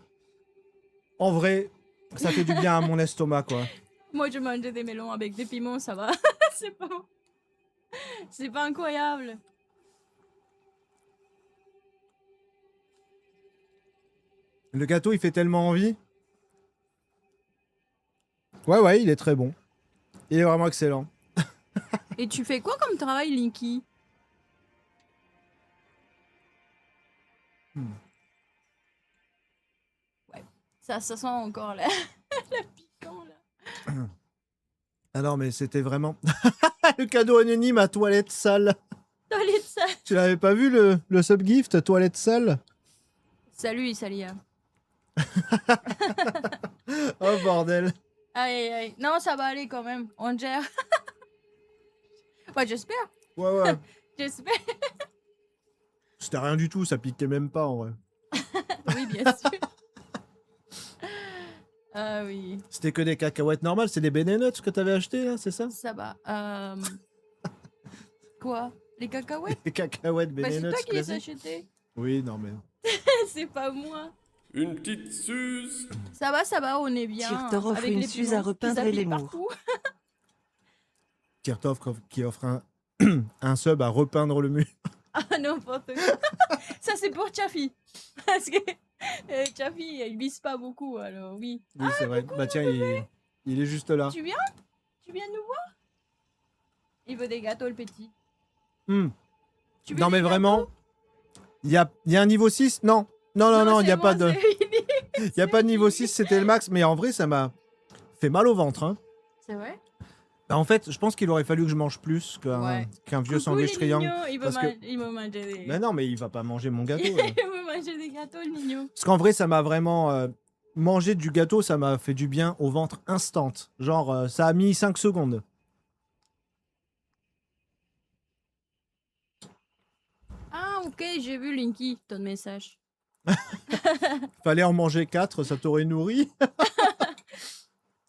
en vrai, ça fait du bien à mon estomac, quoi. Moi, je mangeais des melons avec des piments, ça va. C'est pas... C'est pas incroyable. Le gâteau, il fait tellement envie. Ouais, ouais, il est très bon. Il est vraiment excellent. Et tu fais quoi comme travail, Linky? Ouais, ça sent encore là. Le piquant là. Ah non, mais c'était vraiment... le cadeau anonyme à toilette sale. Allez, ça. Tu l'avais pas vu, le subgift toilette sale? Salut, Isalia. Oh, bordel. Aïe, aïe. Non, ça va aller quand même. On gère. Ouais, j'espère. Ouais, ouais. J'espère. C'était rien du tout, ça piquait même pas, en vrai. Oui, bien sûr. Ah oui, C'était que des cacahuètes normales, c'est des Nuts que t'avais acheté, là, c'est ça? ça va. Quoi? Les cacahuètes? Des cacahuètes Bah, c'est Nuts toi qui les as classiques. achetés. Oui, non, mais... C'est pas moi. Une petite suze. Ça va, on est bien. Tirtor offre avec une les suze piments à repeindre qui et s'habillent l'émour. partout. Tirtov qui offre un... un sub à repeindre le mur. Ah, n'importe quoi. Ça, c'est pour Chaffy. Parce que Chaffy, il vise pas beaucoup, alors oui. Oui, c'est vrai. Bah tiens, il est juste là. Tu viens? Tu viens nous voir? Il veut des gâteaux, le petit. Hmm. Tu veux Non, des mais gâteaux? vraiment, il y a un niveau 6? Non. Non, il n'y a c'est pas bon, de... c'est fini. Il y a pas de niveau 6, c'était le max. Mais en vrai, ça m'a fait mal au ventre. Hein. C'est vrai? Bah, en fait, je pense qu'il aurait fallu que je mange plus Ouais. qu'un vieux Coucou, sandwich il est triangle. mignon, il veut, parce que- il veut manger des... Mais non, mais il va pas manger mon gâteau. il là. veut manger des gâteaux, le mignon. Parce qu'en vrai, ça m'a vraiment... manger du gâteau, ça m'a fait du bien au ventre instant. Genre, ça a mis 5 secondes. Ah, ok, j'ai vu, Linky, ton message. Fallait en manger 4, ça t'aurait nourri.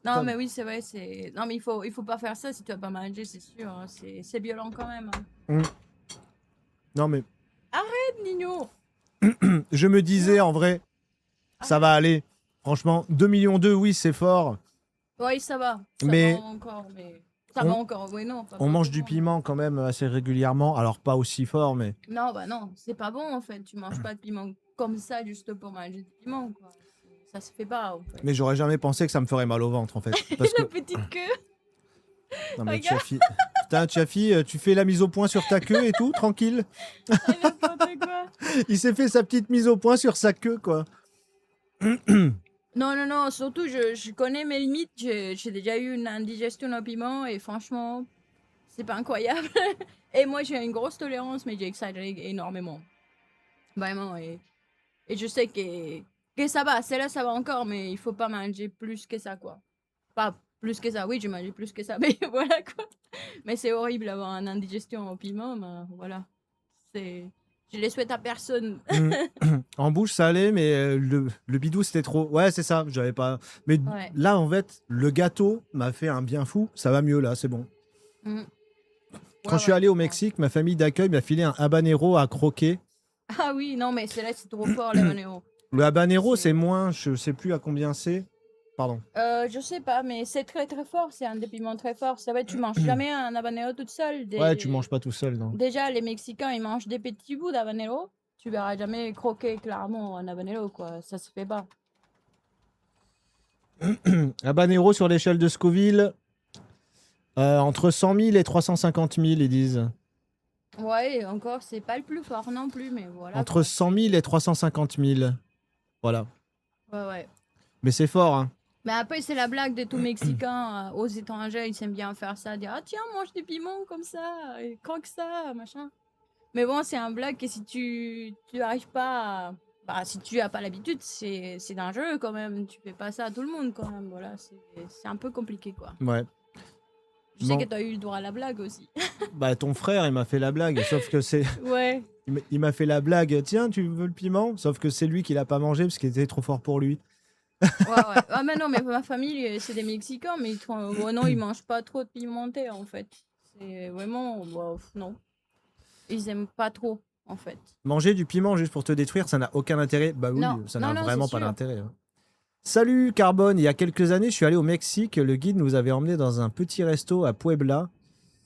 Non, Putain. mais oui, c'est vrai, c'est... Non, mais il faut pas faire ça si tu vas pas manger, c'est sûr. Hein. C'est violent quand même. Hein. Non, mais Nino. je me disais, en vrai, ça va aller. Franchement, 2,2 millions, oui, c'est fort. Oui, ça va. Ça Mais- va encore, mais... Ça On- va encore, oui, non. pas On mange du beaucoup, piment quand même assez régulièrement. Alors, pas aussi fort, mais... Non, bah non, c'est pas bon, en fait. Tu manges pas de piment comme ça, juste pour manger du piment, quoi. Ça se fait pas, en fait. Mais j'aurais jamais pensé que ça me ferait mal au ventre, en fait. Parce que... La petite queue. Non, mais Regarde. Tchafi... Putain, Tchafi, tu fais la mise au point sur ta queue et tout, tranquille. N'importe quoi. Il s'est fait sa petite mise au point sur sa queue, quoi. Non, non, non, surtout, je connais mes limites. J'ai déjà eu une indigestion au piment et franchement, c'est pas incroyable. Et moi, j'ai une grosse tolérance, mais j'ai exagéré énormément. Vraiment. Et je sais que ça va. Celle-là, ça va encore, mais il faut pas manger plus que ça, quoi. Pas plus que ça. Oui, j'ai mangé plus que ça, mais voilà, quoi. Mais c'est horrible d'avoir une indigestion au piment, mais voilà. C'est... Je les souhaite à personne. En bouche, ça allait, mais le bidou, c'était trop. Ouais, c'est ça, j'avais pas. Mais Ouais. là, en fait, le gâteau m'a fait un bien fou. Ça va mieux, là, c'est bon. Mm. Quand je suis allé au Mexique, ma famille d'accueil m'a filé un habanero à croquer. Ah oui, non, mais celle-là, c'est trop fort, les manéos. Le habanero, C'est- c'est moins, je sais plus à combien c'est. Pardon. Je sais pas, mais c'est très très fort, c'est un des piments très fort. C'est vrai, tu manges jamais un habanero toute seule. Ouais, tu manges pas tout seul, non. Déjà, les Mexicains, ils mangent des petits bouts d'habanero. Tu verras jamais croquer clairement un habanero, quoi. Ça se fait pas. Habanero sur l'échelle de Scoville, entre 100 000 et 350 000, ils disent. Ouais, encore, c'est pas le plus fort non plus, mais voilà. Entre 100 000 et 350 000. Voilà. Ouais, ouais. Mais c'est fort, hein. Mais après, c'est la blague de tout Mexicain aux étrangers. Ils aiment bien faire ça, dire ah tiens, mange des piments comme ça, et croque ça, machin. Mais bon, c'est un blague que si tu arrives pas à... Bah, si tu as pas l'habitude, c'est dangereux quand même. Tu fais pas ça à tout le monde quand même. Voilà, c'est un peu compliqué quoi. Ouais. Je sais Bon. que tu as eu le droit à la blague aussi. Bah, ton frère, il m'a fait la blague, sauf que c'est. Ouais. Il m'a fait la blague, tiens, tu veux le piment? Sauf que c'est lui qui l'a pas mangé parce qu'il était trop fort pour lui. Ouais, ouais. Ah, mais non, mais ma famille, c'est des Mexicains, mais non, ils mangent pas trop de pimenté en fait. C'est vraiment. Bah, non. Ils aiment pas trop en fait. Manger du piment juste pour te détruire, ça n'a aucun intérêt. Bah oui, Non. ça Non, n'a non, vraiment c'est pas sûr. d'intérêt. Hein. Salut Carbone, il y a quelques années, je suis allé au Mexique. Le guide nous avait emmené dans un petit resto à Puebla.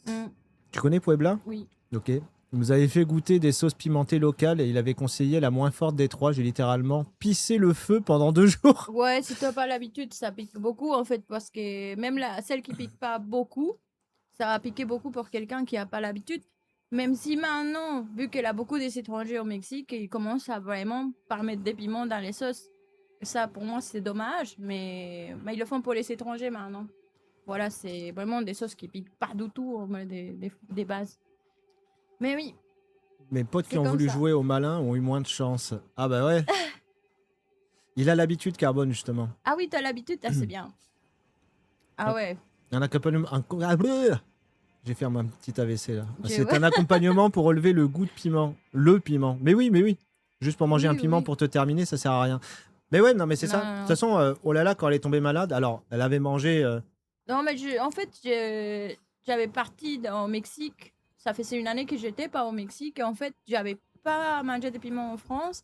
Mm, Tu connais Puebla? oui. Ok. Il nous avait fait goûter des sauces pimentées locales et il avait conseillé la moins forte des trois. J'ai littéralement pissé le feu pendant 2 jours. Ouais, si t'as pas l'habitude, ça pique beaucoup en fait, parce que même celle qui pique pas beaucoup, ça va piquer beaucoup pour quelqu'un qui a pas l'habitude. Même si maintenant, vu qu'elle a beaucoup des étrangers au Mexique, ils commencent à vraiment pas mettre des piments dans les sauces. Ça, pour moi, c'est dommage, mais ils le font pour les étrangers maintenant. Voilà, c'est vraiment des sauces qui piquent pas du tout, on met des bases. Mais oui, Mes potes qui C'est ont comme voulu ça. jouer au malin ont eu moins de chance. Ah bah ouais. Il a l'habitude, Carbone, justement. ah oui, t'as l'habitude, ah, c'est bien. Ah ouais, Un accompagnement. Ah, bleu. J'ai fait un petit AVC là. J'ai- C'est un accompagnement pour relever le goût de piment. Le piment. Mais oui, mais oui. Juste pour manger Oui, un piment oui. pour te terminer, ça sert à rien. Mais ouais, non, mais c'est Non, ça. non, De non. toute façon, oh là là, quand elle est tombée malade, alors elle avait mangé. Non, mais en fait, j'avais parti au Mexique. C'est une année que j'étais pas au Mexique. Et en fait, j'avais pas mangé de piment en France.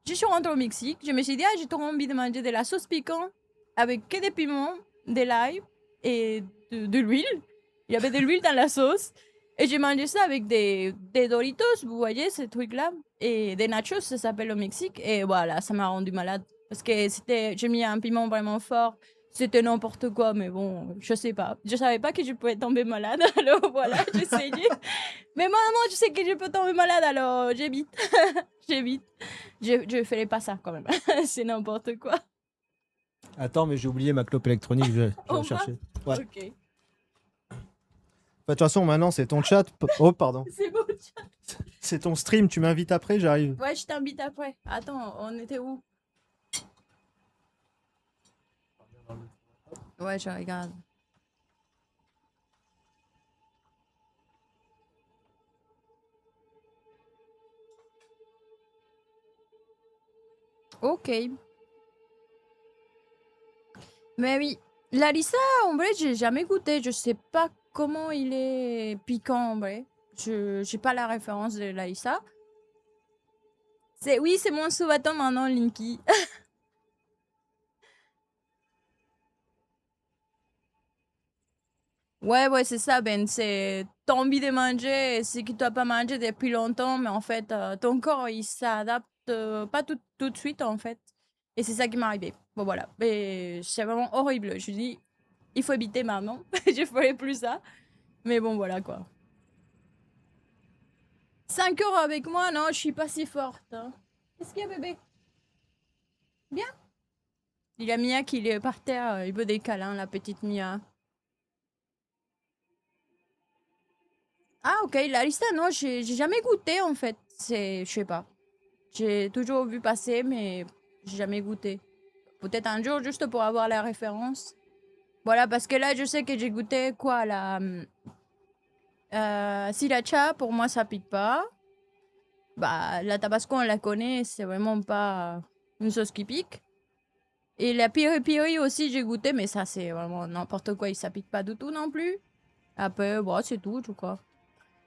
Je suis rentrée au Mexique. Je me suis dit, ah, j'ai trop envie de manger de la sauce piquante avec que des piments, de l'ail et de l'huile. Il y avait de l'huile dans la sauce. Et j'ai mangé ça avec des Doritos, vous voyez, ces trucs-là. Et des nachos, ça s'appelle au Mexique. Et voilà, ça m'a rendu malade. Parce que j'ai mis un piment vraiment fort c'était n'importe quoi, mais bon, je sais pas. Je savais pas que je pouvais tomber malade, alors voilà, j'essayais. Mais maintenant, je sais que je peux tomber malade, alors j'évite. J'évite. Je ferai pas ça quand même. C'est n'importe quoi. Attends, mais j'ai oublié ma clope électronique, je vais Au la chercher. Ouais. Bah, Ok. de toute façon, maintenant, c'est ton chat. Oh, pardon. C'est bon. C'est ton stream, tu m'invites après, j'arrive. Ouais, je t'invite après. Attends, on était où? Ouais, je regarde. Ok. Mais oui, Larissa, en vrai, j'ai jamais goûté. Je sais pas comment il est piquant, en vrai. Je j'ai pas la référence de Larissa. Oui, c'est mon sous-vêtement maintenant, Linky. Ouais, c'est ça, Ben. C'est t'as envie de manger, c'est que tu n'as pas mangé depuis longtemps, mais en fait, ton corps, il s'adapte pas tout de suite, en fait. Et c'est ça qui m'est arrivé. Bon, voilà. Mais c'est vraiment horrible. Je dis, il faut éviter maintenant. Je ferai plus ça. Mais bon, voilà, quoi. 5 heures avec moi, non, je suis pas si forte. Hein. Qu'est-ce qu'il y a, bébé? Bien? Il y a Mia qui est par terre, il veut des câlins, la petite Mia. Ah, ok, la lista, non, j'ai jamais goûté, en fait. Je sais pas. J'ai toujours vu passer, mais j'ai jamais goûté. Peut-être un jour, juste pour avoir la référence. Voilà, parce que là, je sais que j'ai goûté quoi, sriracha, pour moi, ça pique pas. Bah, la tabasco, on la connaît, c'est vraiment pas une sauce qui pique. Et la piri piri aussi, j'ai goûté, mais ça, c'est vraiment n'importe quoi, et ça pique pas du tout non plus. Après, bon, c'est tout, je crois.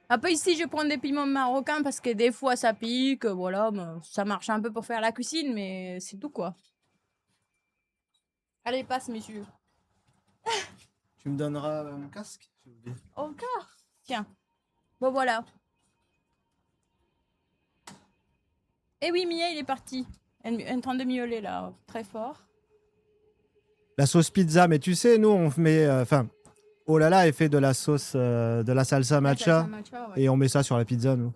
Après, ici, je prends des piments marocains parce que des fois, ça pique, voilà, mais ça marche un peu pour faire la cuisine, mais c'est tout, quoi. Allez, passe, monsieur. Tu me donneras mon casque? J'ai oublié. Encore? Tiens. Bon, voilà. Et oui, Mia, il est parti. Elle est en train de miauler, là, très fort. La sauce pizza, mais tu sais, nous, on met. Enfin, oh là là, elle fait de la sauce, de la salsa matcha. Ouais. Et on met ça sur la pizza, nous.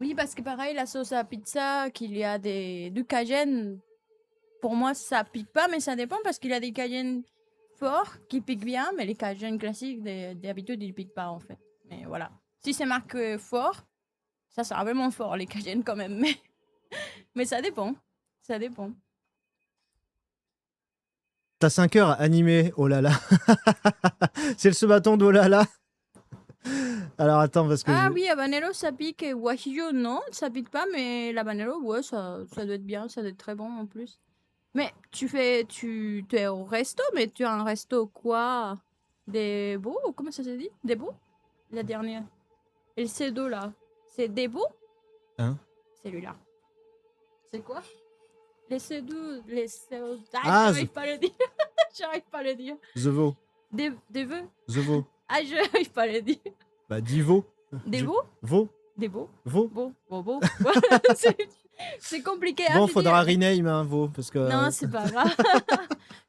Oui, parce que pareil, la sauce à pizza, qu'il y a du cayenne, pour moi, ça pique pas, mais ça dépend parce qu'il y a des cayennes forts qui piquent bien, mais les cayennes classiques, d'habitude, ils piquent pas, en fait. Mais voilà. Si c'est marqué fort, ça sera vraiment fort, les cayennes, quand même. Mais ça dépend. Ça dépend. T'as 5 heures à animer, oh là là. C'est le ce bâton d'oh là là. Alors attends, parce que. Ah oui, habanero, ça pique. Et guajillo, non, ça pique pas, mais l'habanero, ouais, ça doit être bien, ça doit être très bon en plus. Mais tu es au resto, mais tu as un resto quoi? Des beaux? Comment ça se dit? Des beaux? La dernière. Et le C2 là. C'est des beaux? Hein? Celui-là. C'est quoi? Les C2, les C2. Ah, j'arrive pas à le dire. J'arrive pas à le dire. The Vo. Des vœux? The Vo. Ah, j'arrive pas à le dire. Bah, dis Vo. Des beaux? Vo. Des beaux? Vo. Beau. C'est compliqué à Bon, dire. faudra rename, hein, Vo. Parce que. Non, c'est pas grave.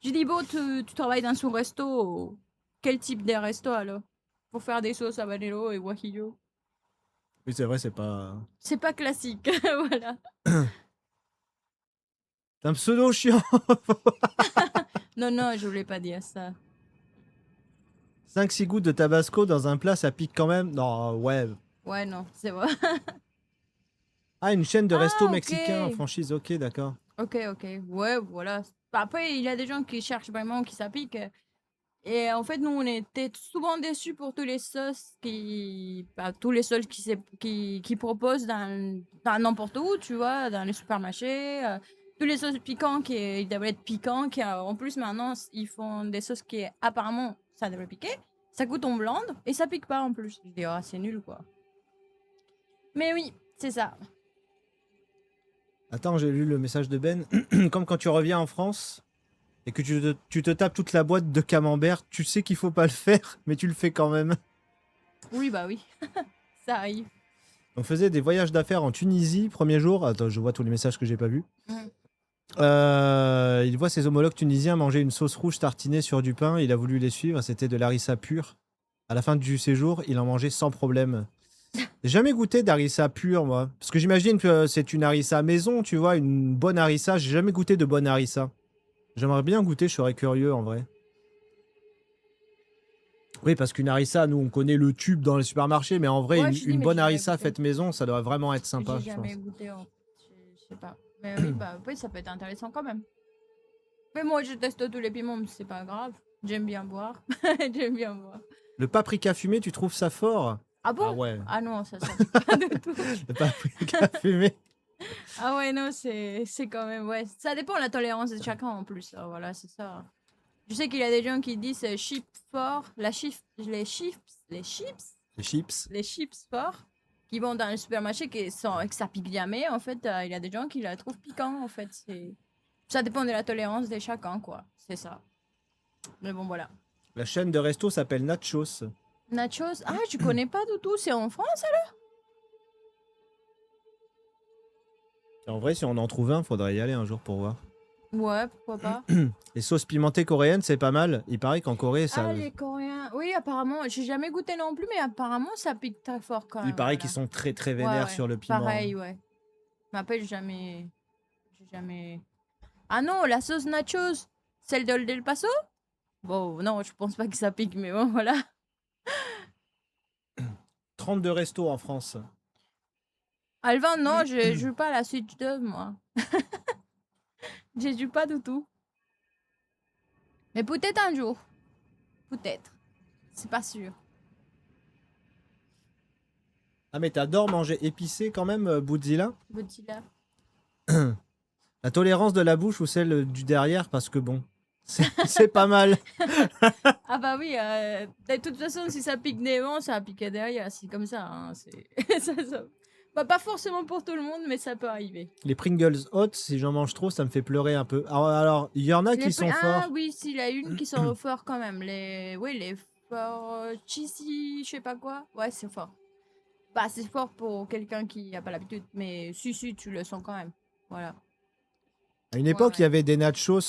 Je dis, bon, tu travailles dans son resto. Quel type de resto alors? Pour faire des sauces habanero et guajillo. Oui, c'est vrai, c'est pas. C'est pas classique, voilà. C'est un pseudo chiant. Non, je voulais pas dire ça. 5-6 gouttes de tabasco dans un plat, ça pique quand même. Non, ouais. Ouais, non, c'est vrai. Ah, une chaîne de resto ok. mexicain en franchise, ok, d'accord. Ok. Ouais, voilà. Après, il y a des gens qui cherchent vraiment qui ça pique. Et en fait, nous, on était souvent déçus pour tous les sauces tous les sauces qui proposent dans n'importe où, tu vois, dans les supermarchés. Tous les sauces piquants ils devraient être piquants. En plus, maintenant, ils font des sauces qui, apparemment, ça devrait piquer. Ça coûte en blinde et ça pique pas en plus. Je dis, ah, c'est nul, quoi. Mais oui, c'est ça. Attends, j'ai lu le message de Ben. Comme quand tu reviens en France et que tu te tapes toute la boîte de camembert, tu sais qu'il faut pas le faire, mais tu le fais quand même. Oui, bah oui. Ça arrive. On faisait des voyages d'affaires en Tunisie, premier jour. Attends, je vois tous les messages que j'ai pas vus. Mm. Il voit ses homologues tunisiens manger une sauce rouge tartinée sur du pain. Il a voulu les suivre. C'était de l'harissa pur. À la fin du séjour, il en mangeait sans problème. J'ai jamais goûté d'harissa pur, moi. Parce que j'imagine que c'est une harissa maison, tu vois, une bonne harissa. J'ai jamais goûté de bonne harissa. J'aimerais bien goûter, je serais curieux en vrai. Oui, parce qu'une harissa, nous, on connaît le tube dans les supermarchés, mais en vrai, Ouais, je dis, une mais bonne j'ai jamais harissa goûté. faite maison, ça doit vraiment être sympa, J'ai je pense. jamais goûté. Je sais pas. Mais oui, bah oui, ça peut être intéressant quand même. Mais moi, je teste tous les piments, mais c'est pas grave. J'aime bien boire. J'aime bien boire. Le paprika fumé, tu trouves ça fort? Ah bon? Ah ouais, Ah non, ça pique pas du tout. le paprika fumé. Ah ouais, non, c'est quand même... Ouais, ça dépend de la tolérance de chacun en plus. Ah, voilà, c'est ça. Je sais qu'il y a des gens qui disent chips fort, les chips Les chips. les chips forts qui vont dans le supermarché que ça pique jamais. En fait, il y a des gens qui la trouvent piquant. En fait, ça dépend de la tolérance de chacun, quoi. C'est ça. Mais bon, voilà. La chaîne de resto s'appelle Nachos. Nachos, ah, je connais pas du tout. C'est en France? En vrai, si on en trouve un, faudrait y aller un jour pour voir. Ouais, pourquoi pas. Les sauces pimentées coréennes, c'est pas mal. Il paraît qu'en Corée, ça. Ah, les Coréens. Oui, apparemment, j'ai jamais goûté non plus, mais apparemment, ça pique très fort quand même. Il paraît voilà. qu'ils sont très très Ouais, vénères ouais. sur le piment. Pareil, ouais. Mais après, j'ai jamais. Ah non, la sauce nachos, celle de Del Paso? Bon, non, je pense pas que ça pique, mais bon, voilà. 32 restos en France. Alvin, non, je joue pas à la Switch 2, moi. Je joue pas du tout. Mais peut-être un jour. Peut-être. C'est pas sûr. Ah, mais t'adores manger épicé quand même, Bootzilla? Godzilla. La tolérance de la bouche ou celle du derrière, parce que bon, c'est pas mal. Ah bah oui, de toute façon, si ça pique devant, ça va piquer derrière. C'est comme ça. Hein, ça. Bah, pas forcément pour tout le monde, mais ça peut arriver. Les Pringles hot, si j'en mange trop, ça me fait pleurer un peu. Alors, il y en a qui sont Ah forts. oui, s'il y a une qui sont forts quand même. Oui, les forts cheesy, je sais pas quoi. Ouais, c'est fort. Bah, c'est fort pour quelqu'un qui a pas l'habitude, mais si, tu le sens quand même. Voilà. À une époque, Ouais. il y avait des nachos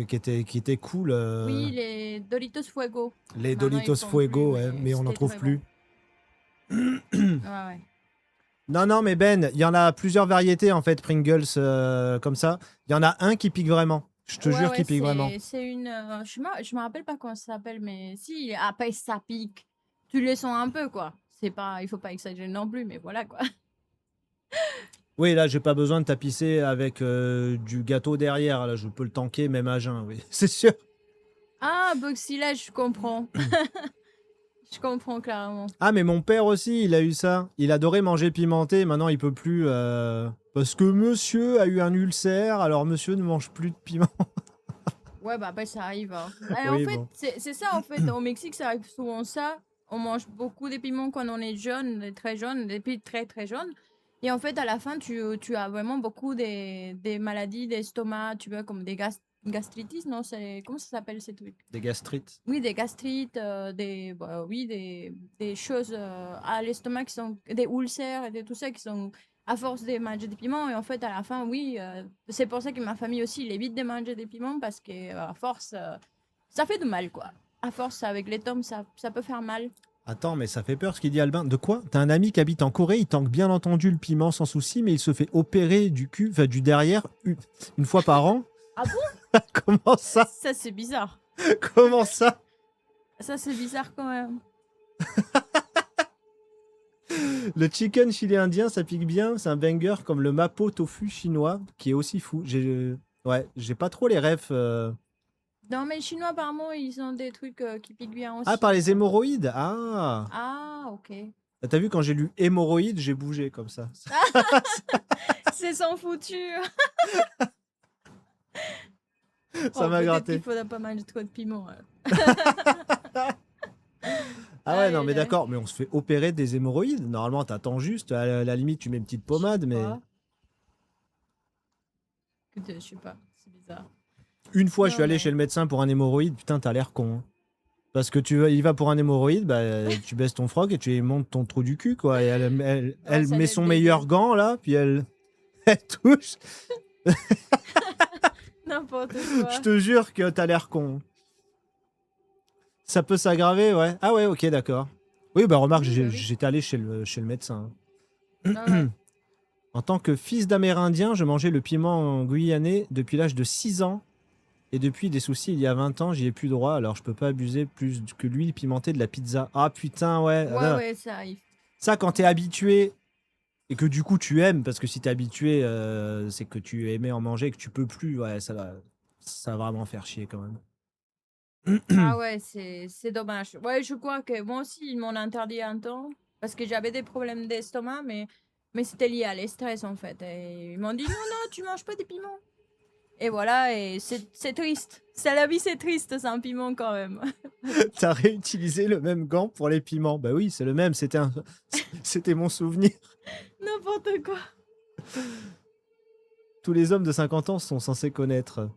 qui étaient cool. Oui, les Doritos Fuego. Les Maintenant, ils Doritos font Fuego, plus, ouais, mais on n'en c'était trouve très plus. Ouais. Non, mais Ben, il y en a plusieurs variétés en fait, Pringles, comme ça. Il y en a un qui pique vraiment. Je te jure qu'il pique vraiment. C'est une. Je me rappelle pas comment ça s'appelle, mais si, après ça pique. Tu le sens un peu, quoi. C'est pas, il faut pas exagérer non plus, mais voilà, quoi. Oui, là, j'ai pas besoin de tapisser avec du gâteau derrière. Là, je peux le tanker même à jeun, oui. C'est sûr. Ah, Boxy, là, je comprends. Je comprends clairement. Ah, mais mon père aussi, il a eu ça. Il adorait manger pimenté. Maintenant, il peut plus. Parce que monsieur a eu un ulcère, alors monsieur ne mange plus de piment. Ouais, bah après, ça arrive. Hein. Oui, en fait, bon. c'est ça, en fait. Au Mexique, ça arrive souvent ça. On mange beaucoup de piments quand on est jeune, très jeune, depuis très, très jeune. Et en fait, à la fin, tu as vraiment beaucoup des maladies d'estomac, tu vois, comme des gastritis, non? Comment ça s'appelle ces trucs? Des gastrites. Oui, des gastrites, des choses à l'estomac qui sont des ulcères et tout ça qui sont à force de manger des piments. Et en fait, à la fin, oui, c'est pour ça que ma famille aussi, il évite de manger des piments parce que à force, ça fait du mal, quoi. À force, avec les tomes, ça peut faire mal. Attends, mais ça fait peur ce qu'il dit Albin. De quoi? T'as un ami qui habite en Corée, il tanque bien entendu le piment sans souci, mais il se fait opérer du cul, enfin du derrière, une fois par an. Ah bon? Comment ça? Ça, c'est bizarre. Comment ça? Ça, c'est bizarre quand même. Le chicken chili indien, ça pique bien. C'est un banger comme le mapo tofu chinois, qui est aussi fou. J'ai pas trop les refs. Non, mais les Chinois, apparemment, ils ont des trucs qui piquent bien aussi. Ah, par les hémorroïdes. Ah. Ah, ok. T'as vu, quand j'ai lu hémorroïdes, j'ai bougé comme ça. C'est sans foutu. Ça m'a gratté. Il faudra pas manger trop de piment. Ah ouais, non, mais Aïe, aïe. d'accord. Mais on se fait opérer des hémorroïdes. Normalement, t'attends juste. À la limite, tu mets une petite pommade, mais... Écoute, je sais pas, c'est bizarre. Une fois, je suis Non, allé mais- chez le médecin pour un hémorroïde. Putain, t'as l'air con. Hein. Parce que il va pour un hémorroïde, bah, tu baisses ton froc et tu lui montes ton trou du cul, quoi. Et elle ça met va son être meilleur dégueu. gant, là, puis elle touche. N'importe quoi. Je te jure que t'as l'air con. Ça peut s'aggraver, ouais. Ah ouais, ok, d'accord. Oui, bah remarque, Oui, bah oui. j'étais allé chez le médecin. Ah ouais. En tant que fils d'Amérindien, je mangeais le piment guyanais depuis l'âge de 6 ans. Et depuis des soucis, il y a 20 ans, j'y ai plus droit, alors je peux pas abuser plus que l'huile pimentée de la pizza. Ah putain, ouais. Ouais, ouais, ça arrive. Ça, quand t'es habitué et que du coup tu aimes, parce que si t'es habitué, c'est que tu aimais en manger et que tu peux plus, ouais, ça va vraiment faire chier quand même. Ah ouais, c'est dommage. Ouais, je crois que moi aussi, ils m'ont interdit un temps parce que j'avais des problèmes d'estomac, mais c'était lié à l'estress en fait. Et ils m'ont dit non, non, tu manges pas des piments. Et voilà, et c'est triste. C'est la vie, c'est triste sans piment quand même. T'as réutilisé le même gant pour les piments. Bah oui, c'est le même, c'était mon souvenir. N'importe quoi. Tous les hommes de 50 ans sont censés connaître.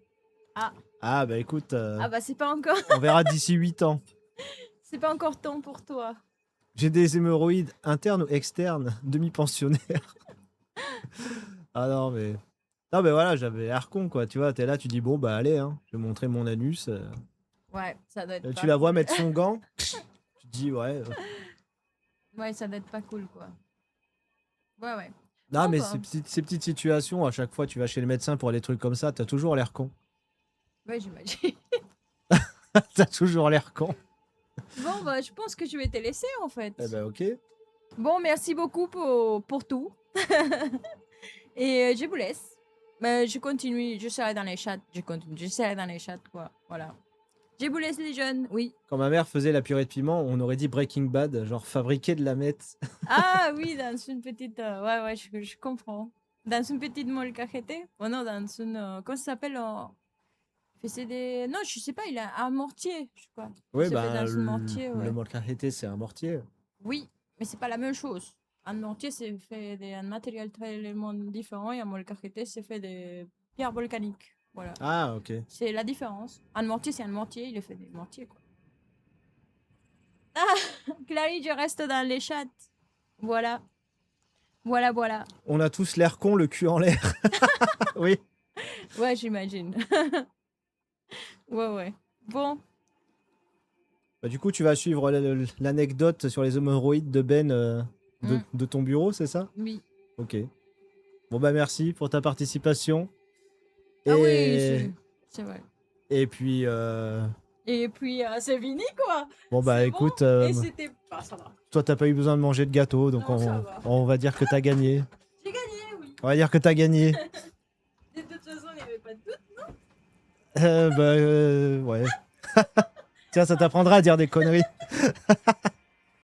Ah. Ah bah écoute, Ah bah c'est pas encore, on verra d'ici 8 ans. c'est pas encore temps pour toi. J'ai des hémorroïdes internes ou externes, demi-pensionnaires. Ah non mais... Non mais voilà, j'avais l'air con quoi, tu vois, t'es là, tu dis bon bah allez, hein, je vais montrer mon anus. Ouais, ça doit être Tu pas la vois cool. mettre son gant, tu te dis ouais. Ouais, ça doit être pas cool quoi. Ouais, ouais. Non Bon, mais bah. ces petites situations, à chaque fois tu vas chez le médecin pour les trucs comme ça, t'as toujours l'air con. Ouais, j'imagine. T'as toujours l'air con. Bon, bah, je pense que je vais te laisser en fait. Eh ben ok. Bon, merci beaucoup pour tout. Et je vous laisse. Mais je continue, je serai dans les chats. Je serai dans les chats, quoi. Voilà. Je vous laisse les jeunes, oui. Quand ma mère faisait la purée de piment, on aurait dit Breaking Bad, genre fabriquer de la meth. Ah oui, dans une petite... ouais, ouais, je comprends. Dans une petite molcajete. Oh non, dans une... comment ça s'appelle faisait des... Non, je sais pas, il a un mortier, je crois. Oui, Il se fait bah dans un mortier, ouais. le molcajete c'est un mortier. Oui, mais c'est pas la même chose. Un mortier, c'est fait d'un matériel très différent et un molcajete, c'est fait de pierres volcaniques. Voilà. Ah ok. C'est la différence. Un mortier, c'est un mortier, il est fait des mortiers, quoi. Ah, Clary, je reste dans les chats. Voilà. Voilà, voilà. On a tous l'air con, le cul en l'air. Oui. Ouais, j'imagine. Ouais, ouais. Bon, Bah, du coup, tu vas suivre l'anecdote sur les hémorroïdes de Ben de ton bureau, c'est ça? oui. Ok. Bon bah merci pour ta participation. Ah oui, Et, c'est vrai. et puis Et puis, c'est fini, quoi. bon bah C'est écoute, bon. Et c'était... Ah, ça va. toi t'as pas eu besoin de manger de gâteau, donc Non, ça va. on va dire que t'as gagné. J'ai gagné, oui. On va dire que t'as gagné. De toute façon, il n'y avait pas de doute. Ouais. Tiens, ça t'apprendra à dire des conneries.